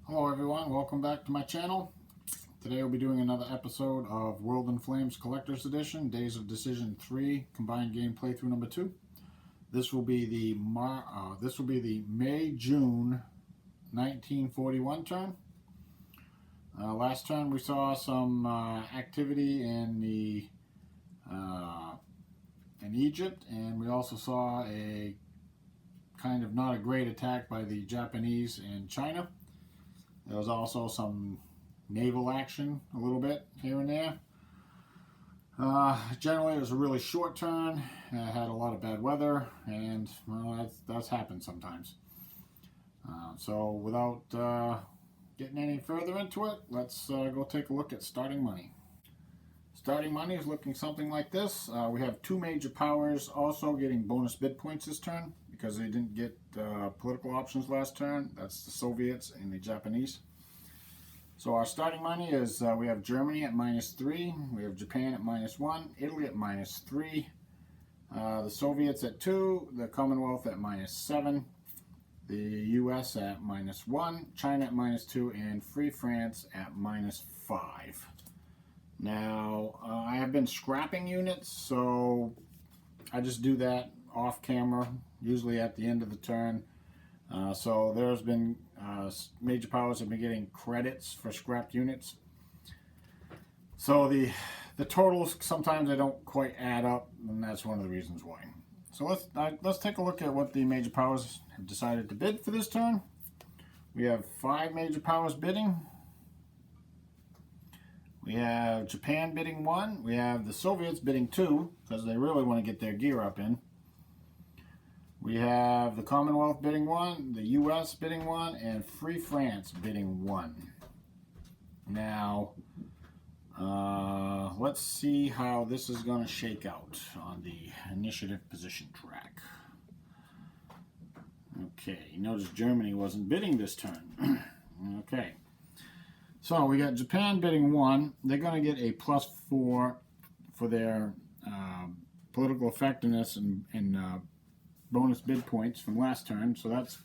Hello everyone, welcome back to my channel. Today we'll be doing another episode of World in Flames Collector's Edition, Days of Decision 3, Combined Game Playthrough number 2. This will be the May-June 1941 turn. Last turn we saw some activity in Egypt, and we also saw a kind of not a great attack by the Japanese in China. There was also some naval action a little bit here and there. Generally it was a really short turn. It had a lot of bad weather, and well, that's happened sometimes. So without getting any further into it, let's go take a look at starting money. Starting money is looking something like this. We have two major powers also getting bonus bid points this turn because they didn't get political options last turn. That's the Soviets and the Japanese. So our starting money is we have Germany at -3, we have Japan at -1, Italy at -3, the Soviets at 2, the Commonwealth at -7, the US at -1, China at -2, and Free France at -5. Now, I have been scrapping units, so I just do that off camera, usually at the end of the turn. So there's been major powers have been getting credits for scrapped units. So the totals sometimes they don't quite add up, and that's one of the reasons why. So let's take a look at what the major powers have decided to bid for this turn. We have 5 major powers bidding. We have Japan bidding 1. We have the Soviets bidding 2 because they really want to get their gear up in. We have the Commonwealth bidding 1, the US bidding 1, and Free France bidding 1. Now, let's see how this is going to shake out on the initiative position track. Okay, notice Germany wasn't bidding this turn. Okay. So we got Japan bidding 1. They're going to get a +4 for their political effectiveness and bonus bid points from last turn. So that's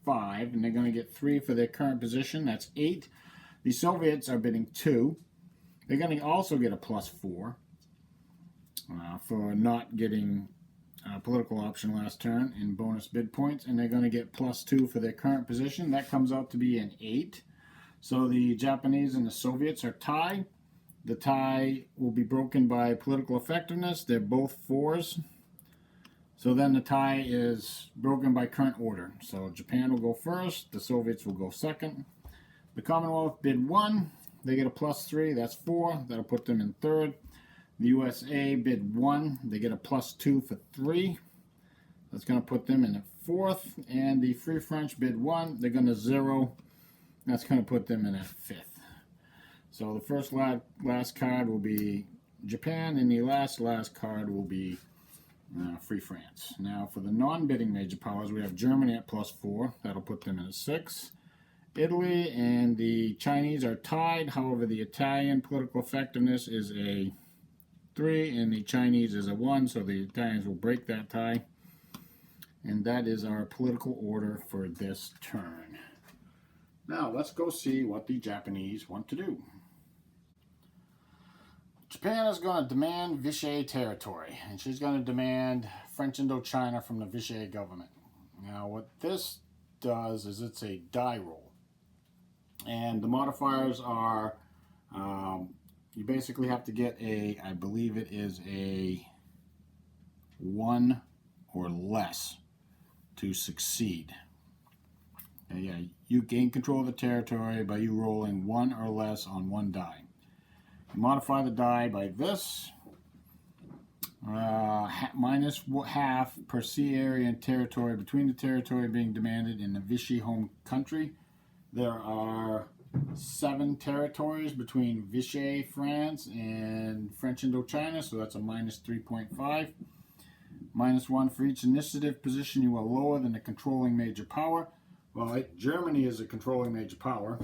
5. And they're going to get 3 for their current position. That's 8. The Soviets are bidding 2. They're going to also get a +4 for not getting a political option last turn in bonus bid points. And they're going to get +2 for their current position. That comes out to be an 8. So the Japanese and the Soviets are tied. The tie will be broken by political effectiveness. They're both 4s. So then the tie is broken by current order. So Japan will go first. The Soviets will go second. The Commonwealth bid 1. They get a +3. That's 4. That'll put them in third. The USA bid 1. They get a +2 for 3. That's going to put them in the 4th. And the Free French bid 1. They're going to 0. That's going to put them in a 5th. So the first last card will be Japan, and the last card will be Free France. Now for the non-bidding major powers, we have Germany at +4. That'll put them in a 6. Italy and the Chinese are tied. However, the Italian political effectiveness is a 3, and the Chinese is a 1. So the Italians will break that tie. And that is our political order for this turn. Now, let's go see what the Japanese want to do. Japan is going to demand Vichy territory, and she's going to demand French Indochina from the Vichy government. Now, what this does is it's a die roll. And the modifiers are, you basically have to get I believe it is a 1 or less to succeed. Yeah, you gain control of the territory by you rolling 1 or less on 1 die. You modify the die by this. -1/2 per sea area and territory between the territory being demanded in the Vichy home country. There are 7 territories between Vichy, France, and French Indochina, so that's a -3.5. -1 for each initiative position you are lower than the controlling major power. Well, Germany is a controlling major power.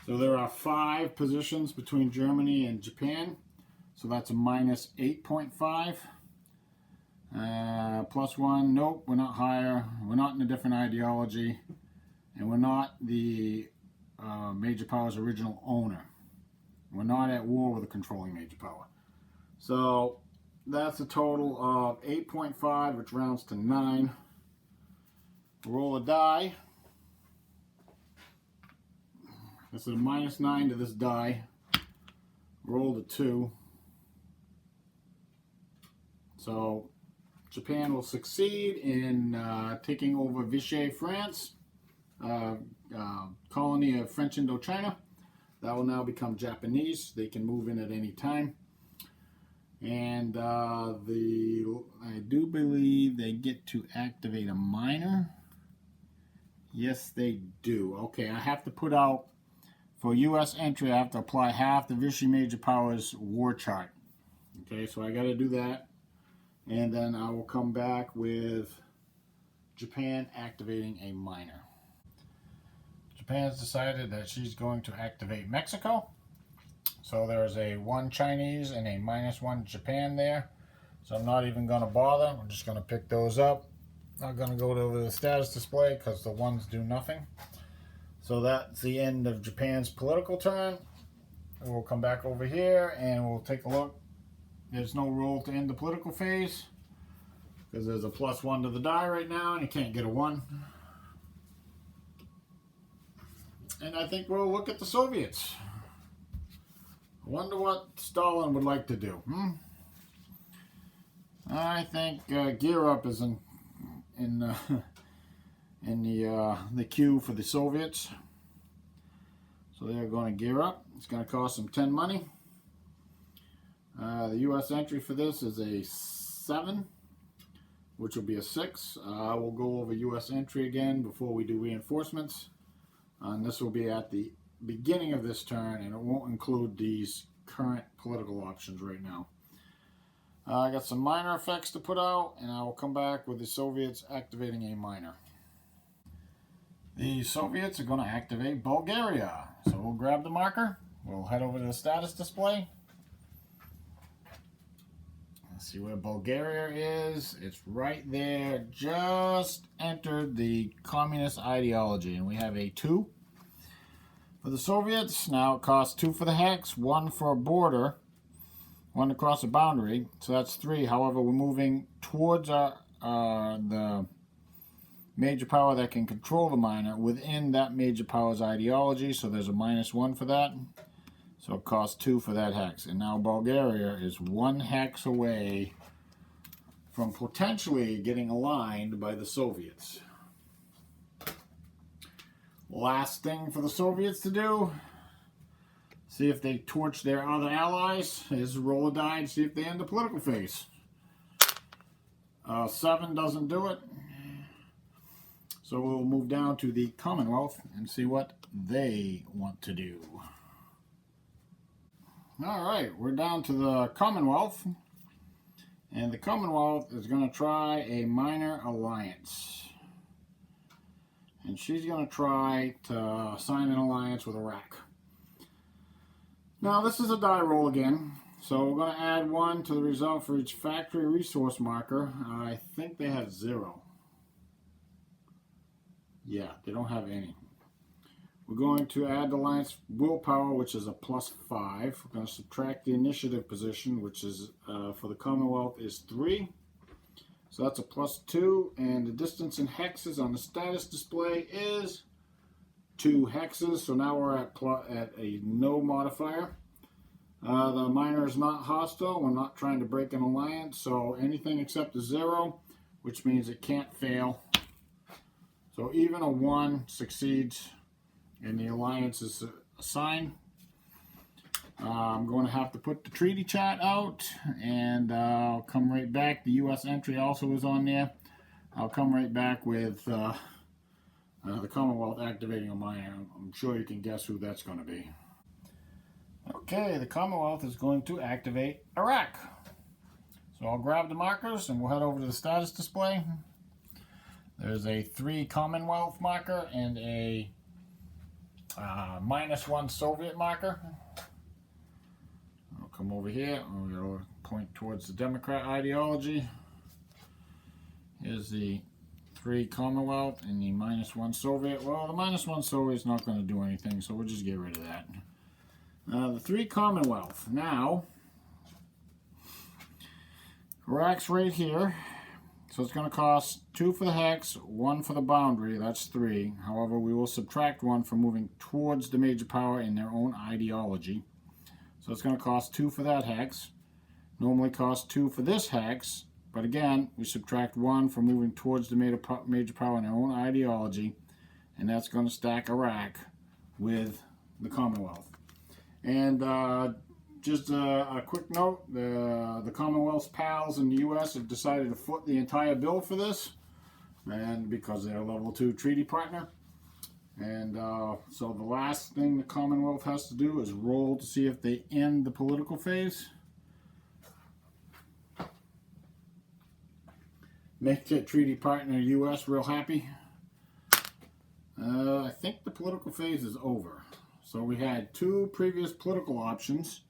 So there are 5 positions between Germany and Japan. So that's a -8.5. +1, nope, we're not higher. We're not in a different ideology. And we're not the major power's original owner. We're not at war with a controlling major power. So that's a total of 8.5, which rounds to 9. Roll a die. This is a -9 to this die. Roll a 2. So Japan will succeed in taking over Vichy, France, colony of French Indochina. That will now become Japanese. They can move in at any time. And I do believe they get to activate a minor. Yes, they do. Okay, I have to put out, for U.S. entry, I have to apply half the Vichy Major Powers war chart. Okay, so I got to do that. And then I will come back with Japan activating a minor. Japan's decided that she's going to activate Mexico. So there's a 1 Chinese and a -1 Japan there. So I'm not even going to bother. I'm just going to pick those up. Not going to go over the status display because the ones do nothing. So that's the end of Japan's political turn. We'll come back over here and we'll take a look. There's no roll to end the political phase because there's a +1 to the die right now and you can't get a 1. And I think we'll look at the Soviets. I wonder what Stalin would like to do. I think gear up is in the queue for the Soviets. So they're going to gear up. It's going to cost them 10 money. The U.S. entry for this is a 7, which will be a 6. We'll go over U.S. entry again before we do reinforcements. And this will be at the beginning of this turn, and it won't include these current political options right now. I got some minor effects to put out, and I will come back with the Soviets activating a minor. The Soviets are going to activate Bulgaria. So we'll grab the marker. We'll head over to the status display. Let's see where Bulgaria is. It's right there. Just entered the communist ideology. And we have a 2 for the Soviets. Now it costs 2 for the hex, 1 for a border, 1 to cross a boundary. So that's 3. However, we're moving towards the major power that can control the minor within that major power's ideology. So there's a -1 for that. So it costs 2 for that hex. And now Bulgaria is 1 hex away from potentially getting aligned by the Soviets. Last thing for the Soviets to do, see if they torch their other allies, is roll a die and see if they end the political phase. 7 doesn't do it. So we'll move down to the Commonwealth and see what they want to do. Alright, we're down to the Commonwealth. And the Commonwealth is going to try a minor alliance. And she's going to try to sign an alliance with Iraq. Now this is a die roll again. So we're going to add 1 to the result for each factory resource marker. I think they have 0. Yeah, they don't have any. We're going to add the alliance willpower, which is a +5. We're going to subtract the initiative position, which is for the Commonwealth is 3. So that's a +2, and the distance in hexes on the status display is 2 hexes. So now we're at a no modifier. The minor is not hostile. We're not trying to break an alliance, so anything except a 0, which means it can't fail. So even a 1 succeeds, and the alliance is assigned. I'm going to have to put the treaty chart out, and I'll come right back. The U.S. entry also is on there. I'll come right back with the Commonwealth activating a minor. I'm sure you can guess who that's going to be. Okay, the Commonwealth is going to activate Iraq. So I'll grab the markers and we'll head over to the status display. There's a 3 Commonwealth marker and a -1 Soviet marker. I'll come over here and we'll point towards the Democrat ideology. Here's the 3 Commonwealth and the -1 Soviet. Well, the -1 Soviet is not going to do anything, so we'll just get rid of that. The 3 Commonwealth. Now, Iraq's right here. So it's going to cost 2 for the hex, 1 for the boundary. That's 3. However, we will subtract 1 for moving towards the major power in their own ideology. So it's going to cost 2 for that hex. Normally costs 2 for this hex. But again, we subtract 1 for moving towards the major power in their own ideology. And that's going to stack Iraq with the Commonwealth. And just a quick note, the Commonwealth's pals in the U.S. have decided to foot the entire bill for this, and because they're a level 2 treaty partner. And so the last thing the Commonwealth has to do is roll to see if they end the political phase. Make the treaty partner U.S. real happy. I think the political phase is over. So we had 2 previous political options,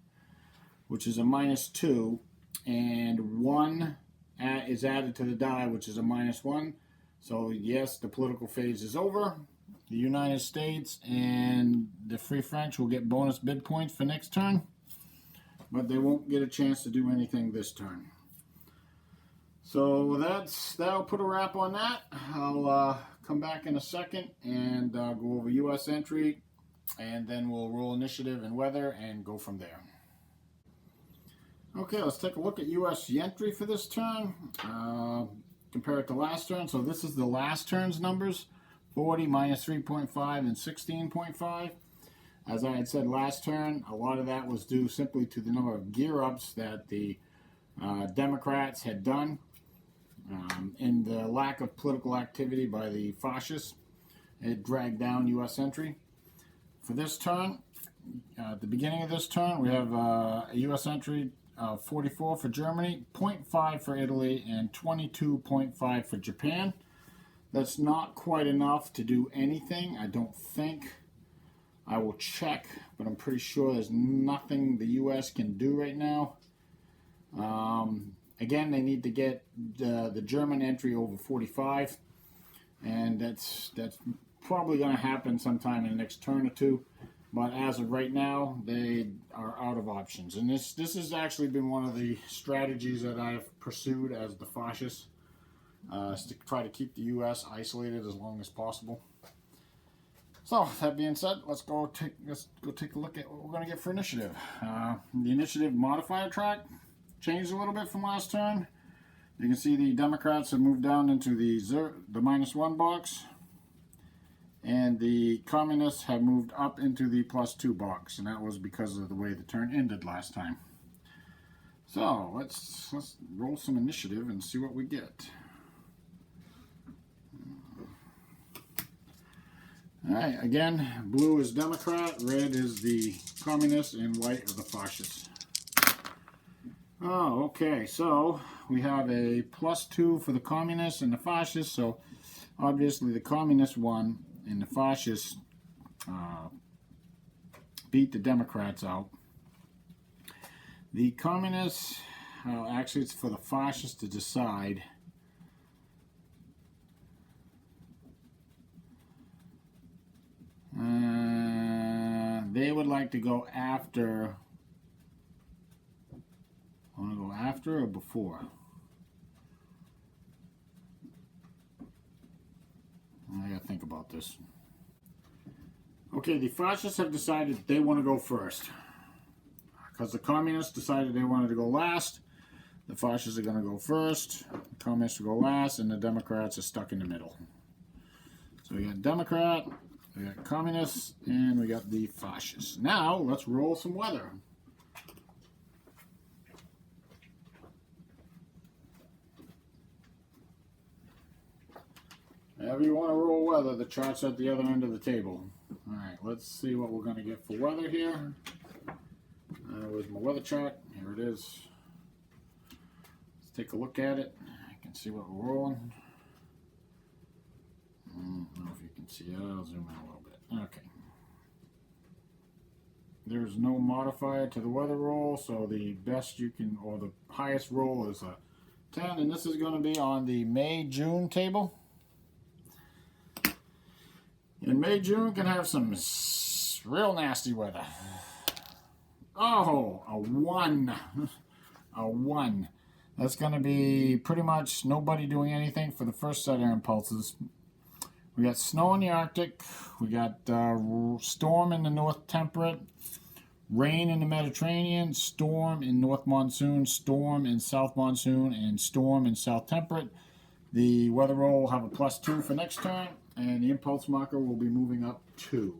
which is a -2, and 1 is added to the die, which is a -1. So yes, the political phase is over. The United States and the Free French will get bonus bid points for next turn, but they won't get a chance to do anything this turn. So that'll put a wrap on that. I'll come back in a second and go over U.S. entry, and then we'll roll initiative and weather and go from there. Okay, let's take a look at U.S. entry for this turn. Compare it to last turn. So this is the last turn's numbers: 40, -3.5, and 16.5. As I had said last turn, a lot of that was due simply to the number of gear-ups that the Democrats had done, and the lack of political activity by the fascists. It dragged down U.S. entry. For this turn, at the beginning of this turn, we have a U.S. entry of 44 for Germany, 0.5 for Italy, and 22.5 for Japan. That's not quite enough to do anything, I don't think. I will check, but I'm pretty sure there's nothing the U.S. can do right now. Again, they need to get the German entry over 45, and that's probably going to happen sometime in the next turn or two. But as of right now, they are out of options. And this has actually been one of the strategies that I've pursued as the fascist, is to try to keep the U.S. isolated as long as possible. So that being said, let's go take a look at what we're going to get for initiative. The initiative modifier track changed a little bit from last turn. You can see the Democrats have moved down into the -1 box, and the Communists have moved up into the +2 box, and that was because of the way the turn ended last time. So let's roll some initiative and see what we get. Alright, again, blue is Democrat, red is the Communist, and white are the fascists. Oh, okay, so we have a +2 for the Communists and the fascists, so obviously the Communists won, and the fascists beat the Democrats out. The Communists, actually it's for the fascists to decide. They would like to go after. I want to go after or before? I gotta think about this. Okay, the fascists have decided they want to go first. Because the Communists decided they wanted to go last. The fascists are going to go first. The Communists will go last, and the Democrats are stuck in the middle. So we got Democrat, we got Communists, and we got the fascists. Now, let's roll some weather. Whenever you want to roll weather, the chart's at the other end of the table. Alright, let's see what we're going to get for weather here. Where's my weather chart? Here it is. Let's take a look at it. I can see what we're rolling. I don't know if you can see it. I'll zoom in a little bit. Okay. There's no modifier to the weather roll, so the best you can, or the highest roll is a 10, and this is going to be on the May-June table. And May-June can have some real nasty weather. Oh, a 1. A 1. That's going to be pretty much nobody doing anything for the first set of impulses. We got snow in the Arctic. We got storm in the North Temperate. Rain in the Mediterranean, storm in North Monsoon, storm in South Monsoon, and storm in South Temperate. The weather roll will have a +2 for next turn, and the impulse marker will be moving up 2.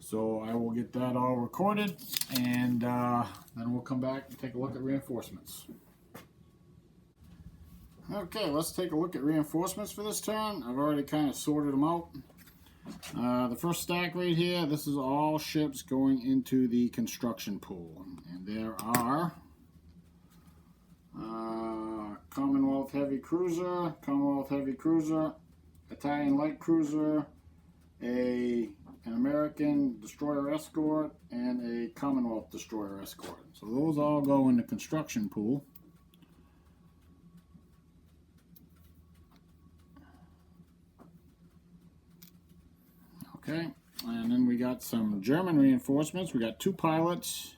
So I will get that all recorded, and then we'll come back and take a look at reinforcements. Okay, let's take a look at reinforcements for this turn. I've already kind of sorted them out. The first stack right here, this is all ships going into the construction pool. And there are Commonwealth Heavy Cruiser, Italian Light Cruiser, an American Destroyer Escort, and a Commonwealth Destroyer Escort. So those all go in the construction pool. Okay, and then we got some German reinforcements. We got 2 pilots,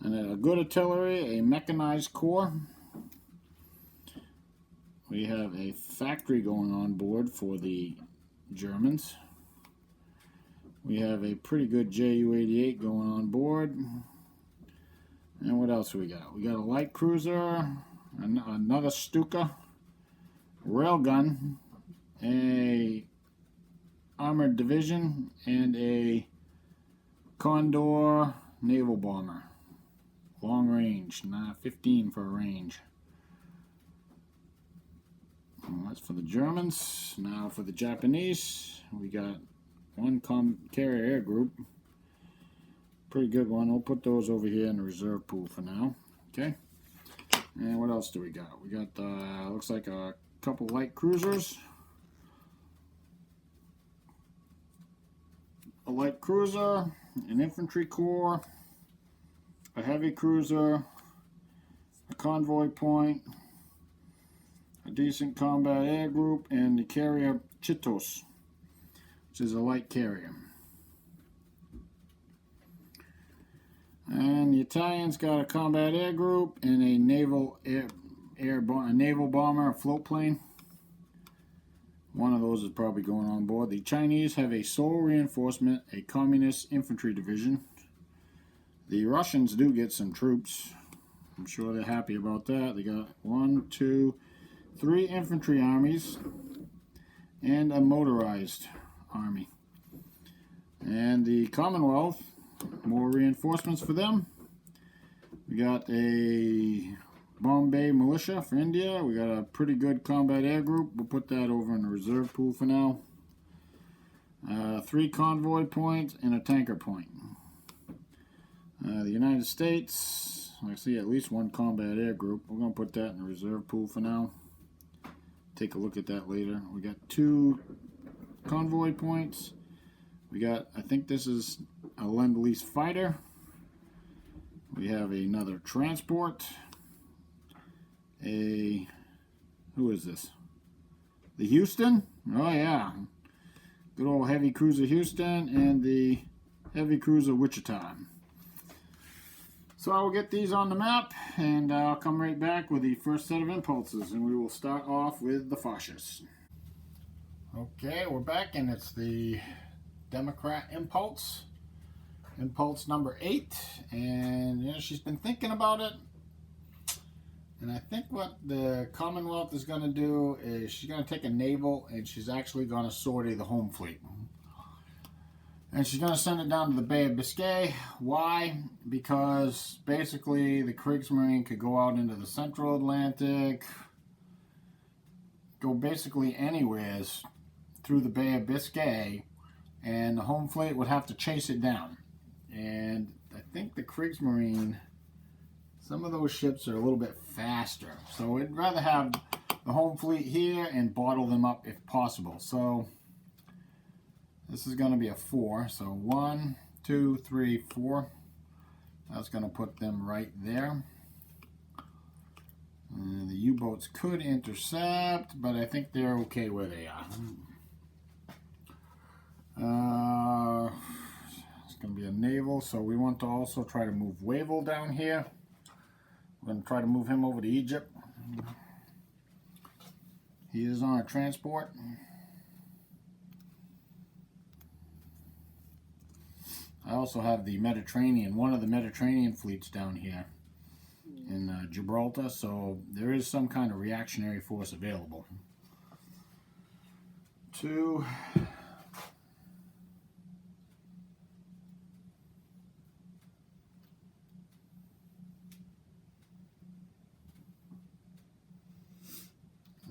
and a good artillery, a mechanized corps. We have a factory going on board for the Germans. We have a pretty good Ju-88 going on board. And what else we got? We got a light cruiser, another Stuka, railgun, a armored division, and a Condor naval bomber. Long range, 15 for a range. Well, that's for the Germans. Now for the Japanese, we got 1 carrier air group. Pretty good one. We'll put those over here in the reserve pool for now. Okay. And what else do we got? We got, looks like a couple light cruisers. A light cruiser, an infantry corps, a heavy cruiser, a convoy point, a decent combat air group, and the carrier Chitos, which is a light carrier. And the Italians got a combat air group and a naval bomber, a float plane. One of those is probably going on board. The Chinese have a sole reinforcement, a communist infantry division. The Russians do get some troops. I'm sure they're happy about that. They got 1, 2, 3 infantry armies and a motorized army. And the Commonwealth, more reinforcements for them. We got a Bombay militia for India. We got a pretty good combat air group. We'll put that over in the reserve pool for now. 3 convoy points and a tanker point. The United States, I see at least 1 combat air group. We're going to put that in the reserve pool for now. Take a look at that later. We got 2 convoy points. We got, I think this is a Lend-Lease fighter. We have another transport. Who is this? The Houston? Oh yeah. Good old heavy cruiser Houston and the heavy cruiser Wichita. So I will get these on the map, and I'll come right back with the first set of impulses, and we will start off with the fascists. Okay, we're back, and it's the Democrat impulse. Impulse number 8, and she's been thinking about it. And I think what the Commonwealth is going to do is she's going to take a naval, and she's actually going to sortie the home fleet. And she's going to send it down to the Bay of Biscay. Why? Because basically the Kriegsmarine could go out into the Central Atlantic, go basically anywhere through the Bay of Biscay, and the home fleet would have to chase it down. And I think the Kriegsmarine, some of those ships are a little bit faster. So we'd rather have the home fleet here and bottle them up if possible. So this is going to be a 4. So 1, 2, 3, 4. That's going to put them right there. The U-boats could intercept, but I think they're okay where they are. It's going to be a naval, so we want to also try to move Wavell down here. We're going to try to move him over to Egypt. He is on a transport. I also have the Mediterranean, one of the Mediterranean fleets down here in Gibraltar, so there is some kind of reactionary force available. Two.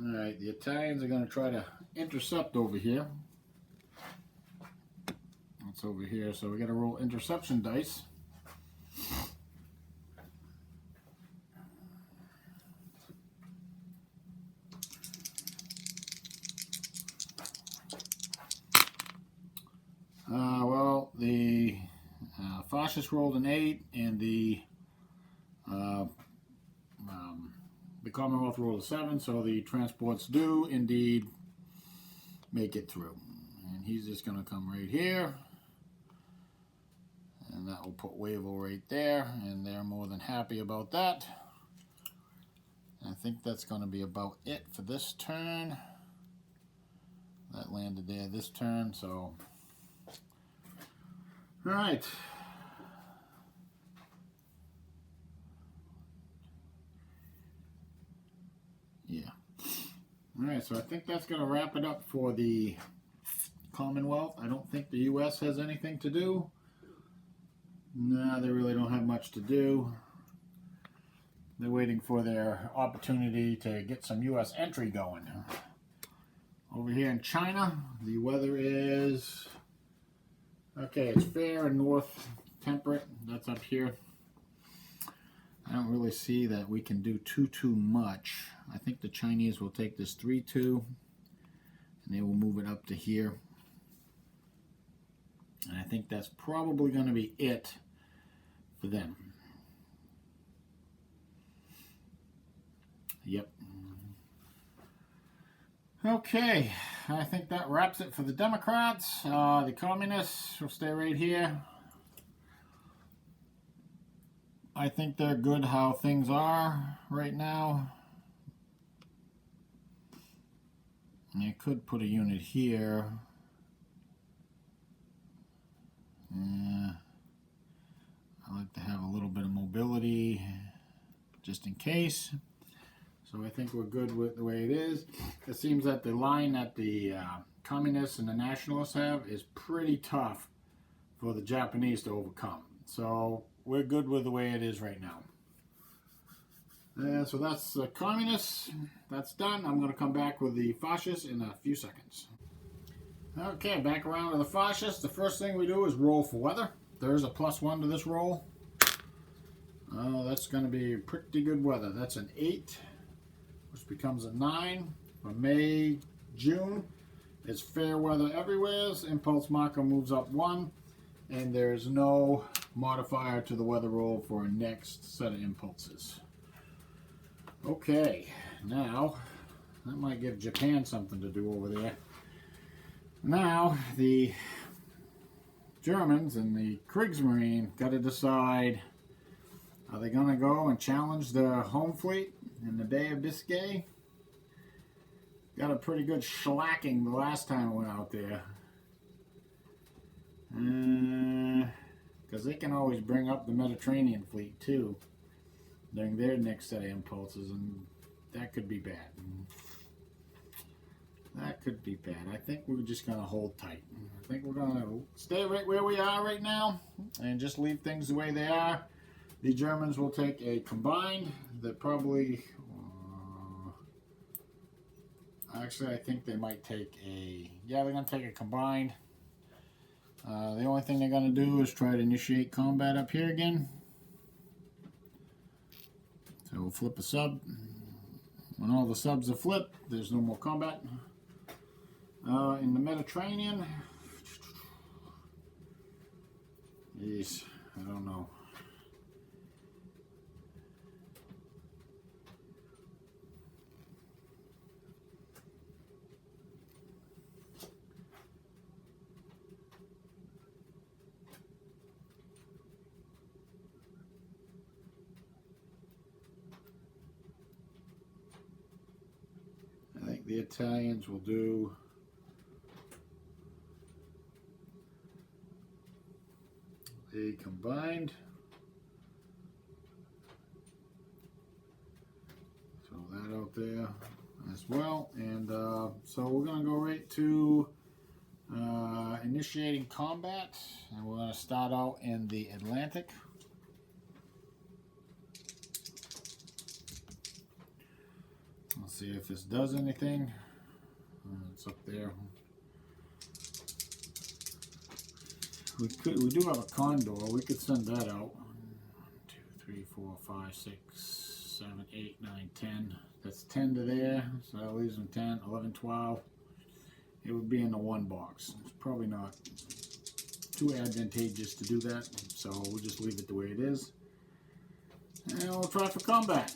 Alright, the Italians are going to try to intercept over here. That's over here, so we got to roll interception dice. Well, the fascists rolled an 8, and the Commonwealth rolled a 7, so the transports do indeed make it through. And he's just going to come right here, and that will put Wavell right there, and they're more than happy about that. I think that's going to be about it for this turn. That landed there this turn, so all right. Yeah. All right, so I think that's going to wrap it up for the Commonwealth. I don't think the U.S. has anything to do. No, they really don't have much to do. They're waiting for their opportunity to get some U.S. entry going. Over here in China, the weather is, okay, it's fair and north temperate. That's up here. I don't really see that we can do too much. I think the Chinese will take this 3-2, and they will move it up to here. And I think that's probably going to be it for them. Yep. Okay, I think that wraps it for the Democrats. The Communists will stay right here. I think they're good how things are right now. And you could put a unit here. I like to have a little bit of mobility just in case. So I think we're good with the way it is. It seems that the line that the Communists and the Nationalists have is pretty tough for the Japanese to overcome. So we're good with the way it is right now. So that's the Communists. That's done. I'm going to come back with the Fascists in a few seconds. Okay, back around to the Fascists. The first thing we do is roll for weather. There's a +1 to this roll. Oh, that's going to be pretty good weather. That's an 8, which becomes a 9. For May, June, it's fair weather everywhere. Impulse marker moves up 1, and there's no modifier to the weather roll for next set of impulses. Okay, now that might give Japan something to do over there. Now the Germans and the Kriegsmarine got to decide, are they going to go and challenge the home fleet in the Bay of Biscay? Got a pretty good shellacking the last time I went out there. Because they can always bring up the Mediterranean fleet too during their next set of impulses, and that could be bad. That could be bad. I think we're just going to hold tight. I think we're going to stay right where we are right now and just leave things the way they are. The Germans will take a combined that probably, actually I think they might take a, yeah, they're going to take a combined. The only thing they're going to do is try to initiate combat up here again. So we'll flip a sub. When all the subs are flipped, there's no more combat. In the Mediterranean, geez, I don't know. think the Italians will do a combined. Throw that out there as well. And so we're going to go right to initiating combat. And we're going to start out in the Atlantic. Let's see if this does anything. It's up there. We do have a Condor. We could send that out. 1, 2, 3, 4, 5, 6, 7, 8, 9, 10. That's 10 to there. So that leaves them 10, 11, 12. It would be in the 1 box. It's probably not too advantageous to do that. So we'll just leave it the way it is. And we'll try for combat.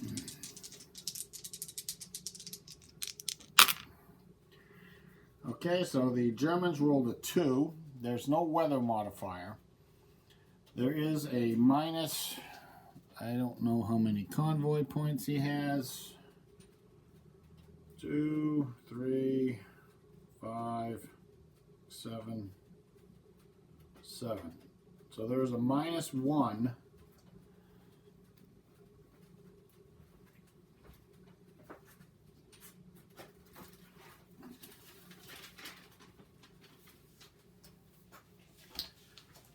Okay, so the Germans rolled a 2. There's no weather modifier. There is a minus, I don't know how many convoy points he has. 2, 3, 5, 7, 7. So there's a -1.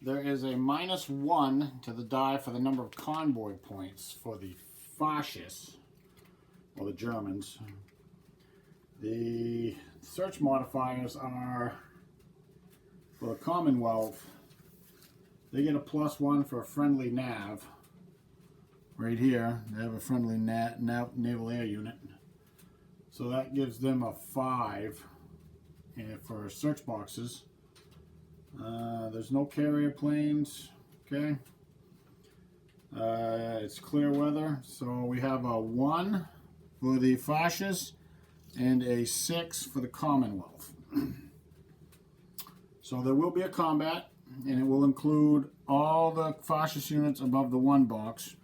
There is a -1 to the die for the number of convoy points for the fascists, or the Germans. The search modifiers are, for the Commonwealth, they get a +1 for a friendly nav. Right here, they have a friendly naval air unit. So that gives them a 5 for search boxes. There's no carrier planes, okay. It's clear weather, so we have a 1 for the fascists and a 6 for the Commonwealth. So there will be a combat, and it will include all the fascist units above the 1 box.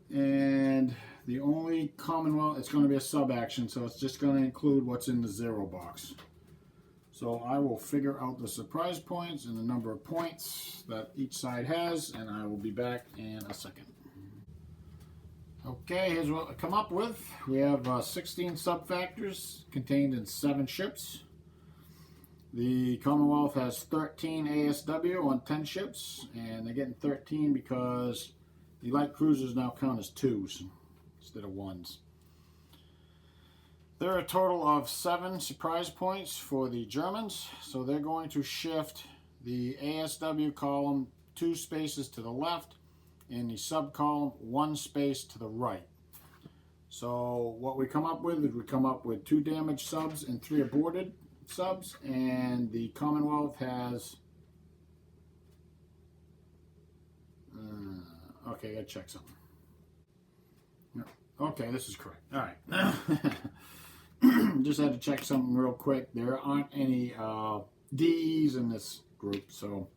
And the only Commonwealth, it's going to be a sub-action, so it's just going to include what's in the 0 box. So I will figure out the surprise points and the number of points that each side has, and I will be back in a second. Okay, here's what I come up with. We have 16 sub-factors contained in 7 ships. The Commonwealth has 13 ASW on 10 ships, and they're getting 13 because the light cruisers now count as 2s instead of 1s. There are a total of 7 surprise points for the Germans, so they're going to shift the ASW column 2 spaces to the left and the sub column 1 space to the right. So what we come up with is we come up with 2 damaged subs and 3 aborted subs, and the Commonwealth has okay, I gotta check something. Okay, this is correct. All right. Just had to check something real quick. There aren't any D's in this group, so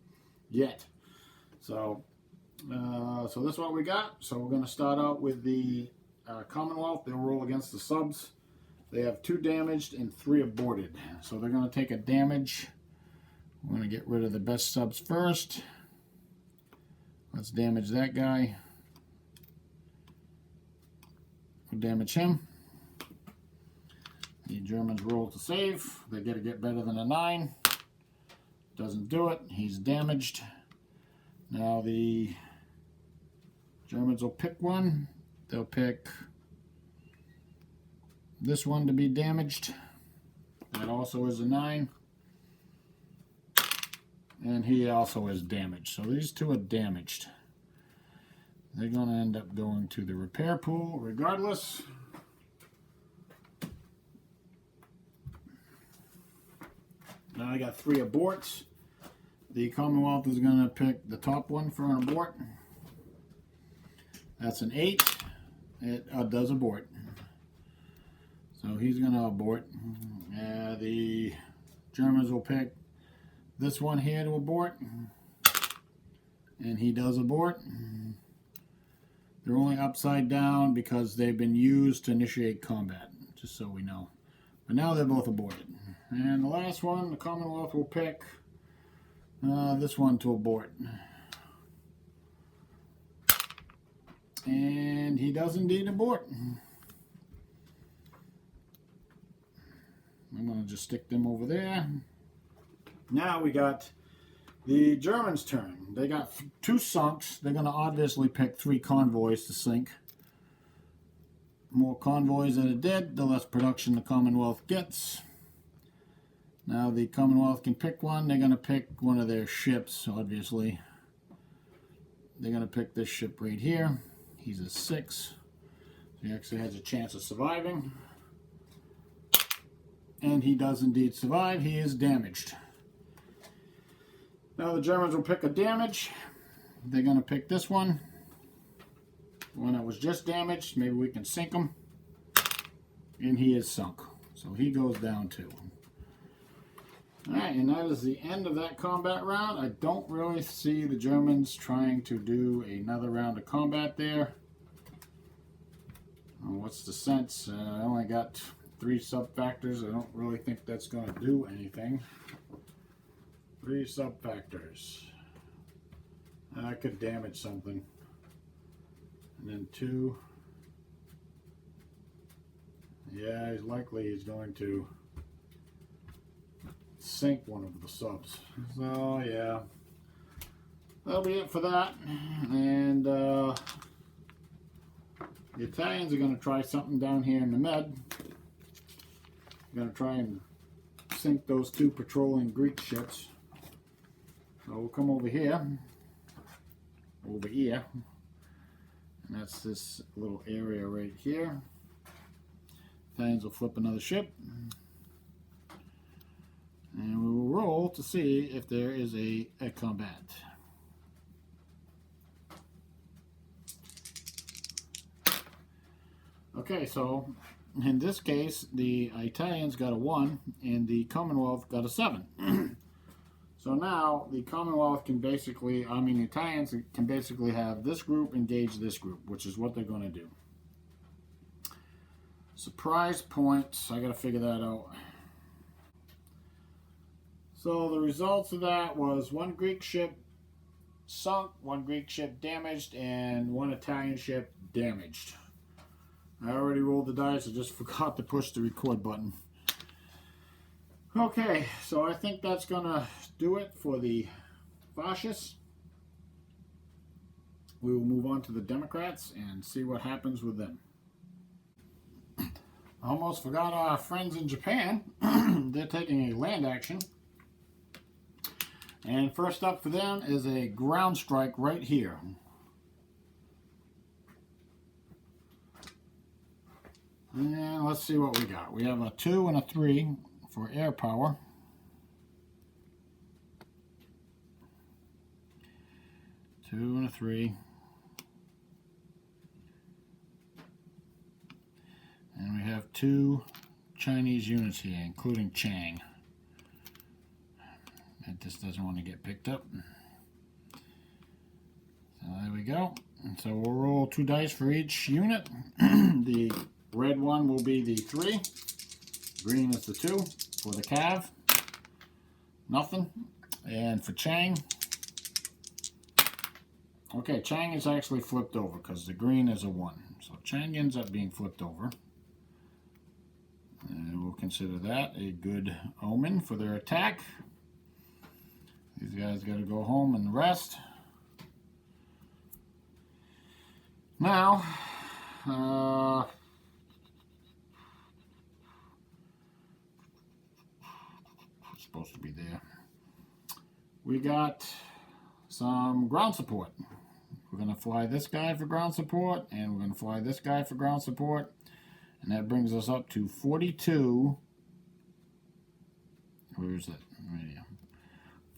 yet. So this is what we got. So we're going to start out with the Commonwealth. They'll roll against the subs. They have 2 damaged and 3 aborted. So they're going to take a damage. We're going to get rid of the best subs first. Let's damage that guy. We'll damage him. The Germans roll to save. They got to get better than a 9. Doesn't do it. He's damaged. Now the Germans will pick one. They'll pick this one to be damaged. That also is a 9. And he also is damaged. So these 2 are damaged. They're going to end up going to the repair pool regardless. Now I got 3 aborts. The Commonwealth is going to pick the top one for an abort. That's an 8. It does abort. So he's going to abort. The Germans will pick this one here to abort. And he does abort. They're only upside down because they've been used to initiate combat. just so we know. But now they're both aborted. And the last one, the Commonwealth will pick this one to abort. And he does indeed abort. I'm going to just stick them over there. Now we got the Germans' turn. They got 2 sunks. They're going to obviously pick 3 convoys to sink. More convoys that are dead, the less production the Commonwealth gets. Now the Commonwealth can pick one. They're going to pick one of their ships, obviously. They're going to pick this ship right here. He's a 6. He actually has a chance of surviving. And he does indeed survive. He is damaged. Now the Germans will pick a damage. They're going to pick this one. The one that was just damaged. Maybe we can sink him. And he is sunk. So he goes down too. Alright, and that is the end of that combat round. I don't really see the Germans trying to do another round of combat there. What's the sense? I only got 3 sub-factors. I don't really think that's going to do anything. 3 sub-factors. I could damage something. And then 2. Yeah, he's going to sink one of the subs. So, yeah. That'll be it for that. And the Italians are going to try something down here in the Med. They're going to try and sink those 2 patrolling Greek ships. So we'll come over here. Over here. And that's this little area right here. Italians will flip another ship. And we will roll to see if there is a combat. Okay, so in this case, the Italians got a 1 and the Commonwealth got a 7. So now the Commonwealth can basically, the Italians can basically have this group engage this group, which is what they're going to do. Surprise points, I got to figure that out. So the results of that was 1 Greek ship sunk, 1 Greek ship damaged, and 1 Italian ship damaged. I already rolled the dice, I just forgot to push the record button. Okay, so I think that's going to do it for the fascists. We will move on to the Democrats and see what happens with them. I almost forgot our friends in Japan. They're taking a land action. And first up for them is a ground strike right here. And let's see what we got. We have a 2 and a 3 for air power. Two and a 3. And we have 2 Chinese units here, including Chang. That just doesn't want to get picked up. So there we go. And so we'll roll 2 dice for each unit. The red one will be the 3. Green is the 2 for the Cav. Nothing. And for Chang. Okay, Chang is actually flipped over because the green is a 1. So Chang ends up being flipped over. And we'll consider that a good omen for their attack. These guys got to go home and rest. Now, it's supposed to be there. We got some ground support. We're going to fly this guy for ground support, and we're going to fly this guy for ground support. And that brings us up to 42. Where is it? Right here.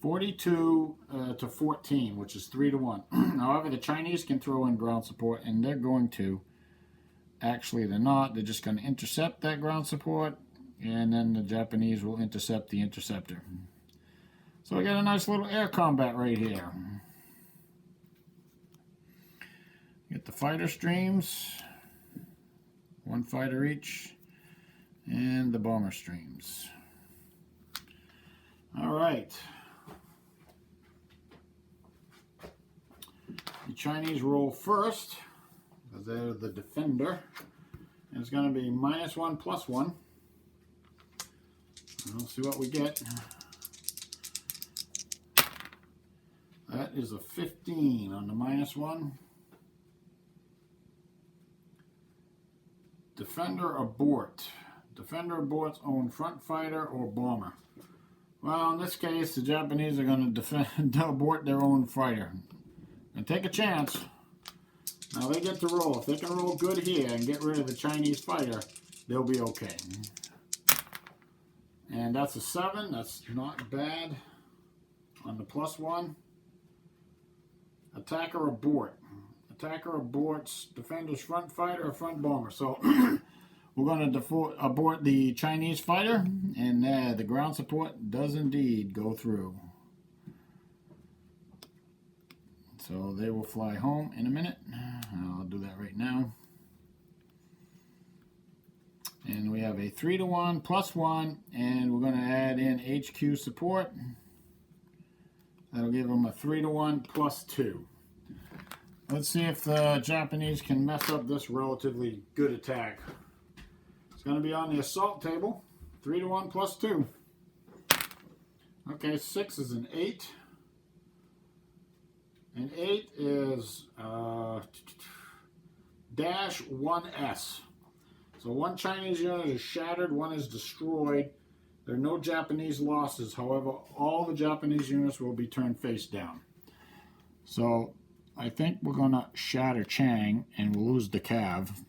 42 to 14, which is 3 to 1. However, the Chinese can throw in ground support, and they're going to. Actually, they're not. They're just going to intercept that ground support, and then the Japanese will intercept the interceptor. So we got a nice little air combat right here. Get the fighter streams. 1 fighter each. and the bomber streams. All right. The Chinese roll first, because they're the defender. And it's going to be -1 +1. We'll see what we get. That is a 15 on the -1. Defender abort. Defender aborts own front fighter or bomber. Well, in this case, the Japanese are going to abort their own fighter. And take a chance. Now they get to roll. If they can roll good here and get rid of the Chinese fighter, they'll be okay. And that's a 7. That's not bad. On the +1. Attacker abort. Attacker aborts defender's front fighter or front bomber. So we're going to abort the Chinese fighter, and the ground support does indeed go through. So they will fly home in a minute. I'll do that right now. And we have a 3-to-1 +1, and we're going to add in HQ support. That'll give them a 3-to-1 +2. Let's see if the Japanese can mess up this relatively good attack. It's going to be on the assault table. 3-to-1 +2. Okay, 6 is an 8. And 8 is -1S. So one Chinese unit is shattered, one is destroyed. There are no Japanese losses. However, all the Japanese units will be turned face down. So I think we're going to shatter Chang and we'll lose the Cav.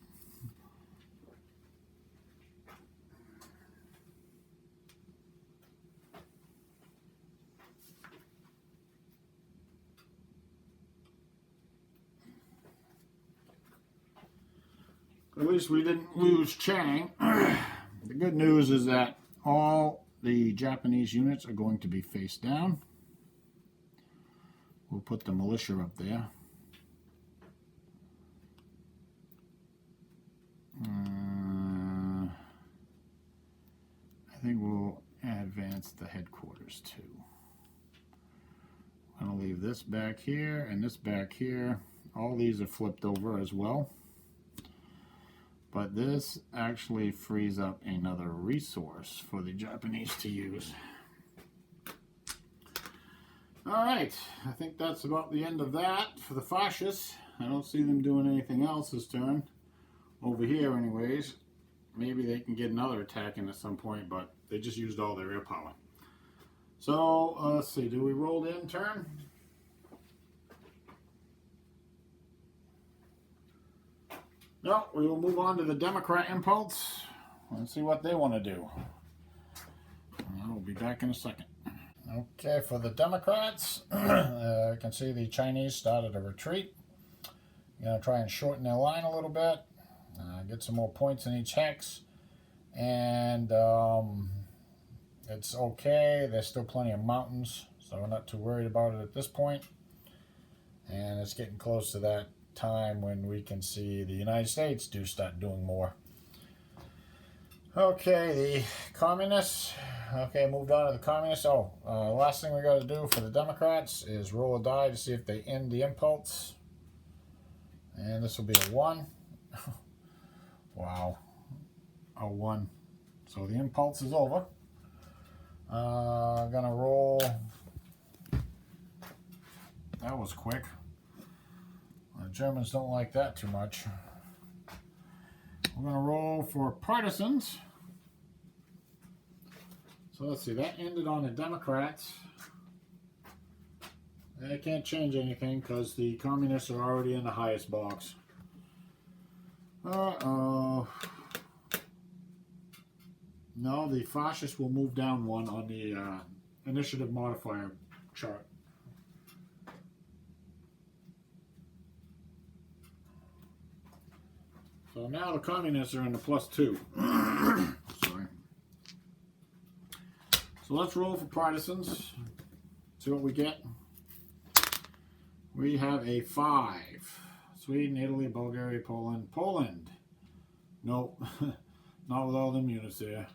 At least we didn't lose Chang. The good news is that all the Japanese units are going to be face down. We'll put the militia up there. I think we'll advance the headquarters too. I'm going to leave this back here and this back here. All these are flipped over as well. But this actually frees up another resource for the Japanese to use. Alright, I think that's about the end of that for the fascists. I don't see them doing anything else this turn. Over here anyways. Maybe they can get another attack in at some point, but they just used all their air power. So, let's see, do we roll the end turn? No, we will move on to the Democrat impulse and see what they want to do. I'll be back in a second. Okay, for the Democrats, you can see the Chinese started a retreat. You're going to try and shorten their line a little bit, get some more points in each hex, and it's okay. There's still plenty of mountains, so we're not too worried about it at this point. And it's getting close to that time when we can see the United States start doing more. Okay, the communists. Okay, moved on to the communists. Last thing we got to do for the Democrats is roll a die to see if they end the impulse. And this will be a 1. Wow, a 1. So the impulse is over. I'm gonna roll. That was quick. The Germans don't like that too much. We're going to roll for partisans. So let's see, that ended on the Democrats. They can't change anything because the communists are already in the highest box. Uh-oh. No, the fascists will move down 1 on the initiative modifier chart. So now the communists are in the +2. Sorry. So let's roll for partisans. See what we get. We have a 5. Sweden, Italy, Bulgaria, Poland. Poland. Nope. Not with all them units there.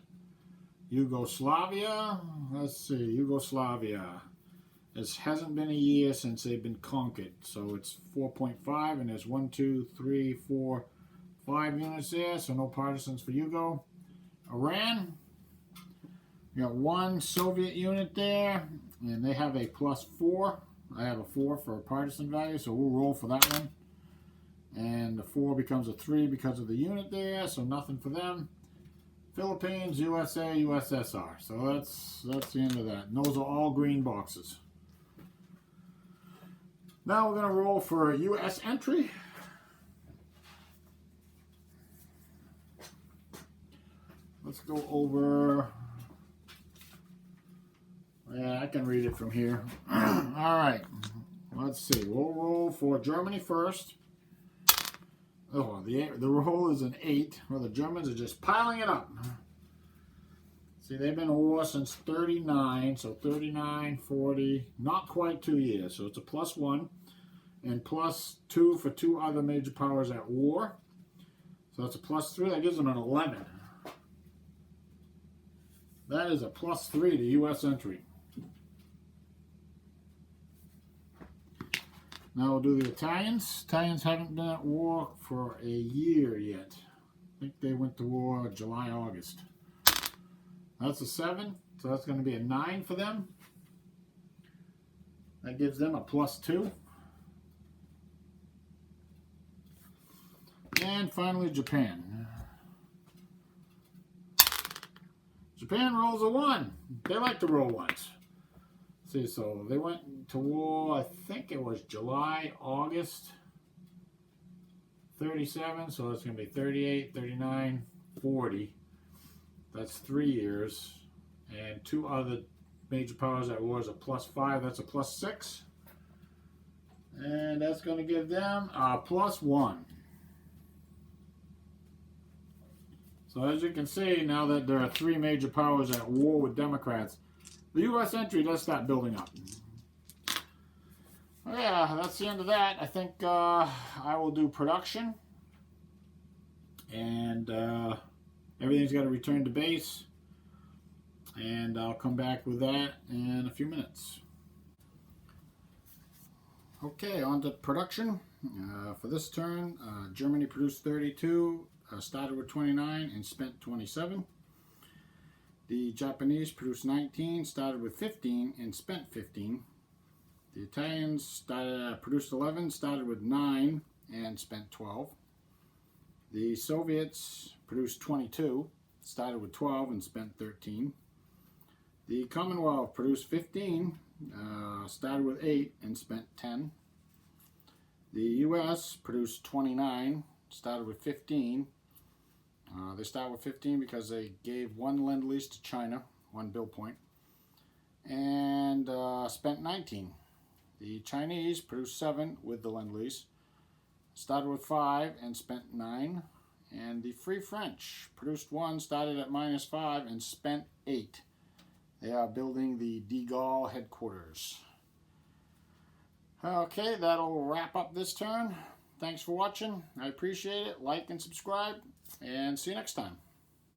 Yugoslavia. Let's see. Yugoslavia. It hasn't been a year since they've been conquered. So it's 4.5, and there's 1, 2, 3, 4, 5 units there. So no partisans for Yugo. Iran. You got 1 Soviet unit there, and they have a +4. I have a 4 for a partisan value, so we'll roll for that one. And the 4 becomes a 3 because of the unit there, so nothing for them. Philippines, USA, USSR. So that's the end of that. And those are all green boxes. Now we're going to roll for a US entry. Let's go over. Yeah, I can read it from here. All right. Let's see. We'll roll for Germany first. Oh, the roll is an 8. Well, the Germans are just piling it up. See, they've been in war since 39, so 39, 40, not quite 2 years. So it's a +1 and +2 for 2 other major powers at war. So that's a +3. That gives them an 11. That is a +3 to U.S. entry. Now we'll do the Italians. Italians haven't been at war for a year yet. I think they went to war July, August. That's a 7, so that's going to be a 9 for them. That gives them a +2. And finally, Japan. Japan rolls a 1. They like to roll 1s. See, so they went to war, I think it was July, August, 37, so that's going to be 38, 39, 40. That's 3 years. And 2 other major powers at war is a +5, that's a +6. And that's going to give them a +1. So as you can see, now that there are 3 major powers at war with Democrats, the U.S. entry does start building up. Well, yeah, that's the end of that. I think I will do production. And everything's got to return to base. And I'll come back with that in a few minutes. Okay, on to production. For this turn, Germany produced 32, started with 29, and spent 27. The Japanese produced 19, started with 15, and spent 15. The Italians produced 11, started with 9, and spent 12. The Soviets produced 22, started with 12, and spent 13. The Commonwealth produced 15, started with 8, and spent 10. The U.S. produced 29, started with 15. They start with 15 because they gave 1 Lend-Lease to China, 1 bill point, and spent 19. The Chinese produced 7 with the Lend-Lease, started with 5 and spent 9. And the Free French produced 1, started at -5 and spent 8. They are building the DoDIII headquarters. Okay, that'll wrap up this turn. Thanks for watching. I appreciate it. Like and subscribe, and see you next time.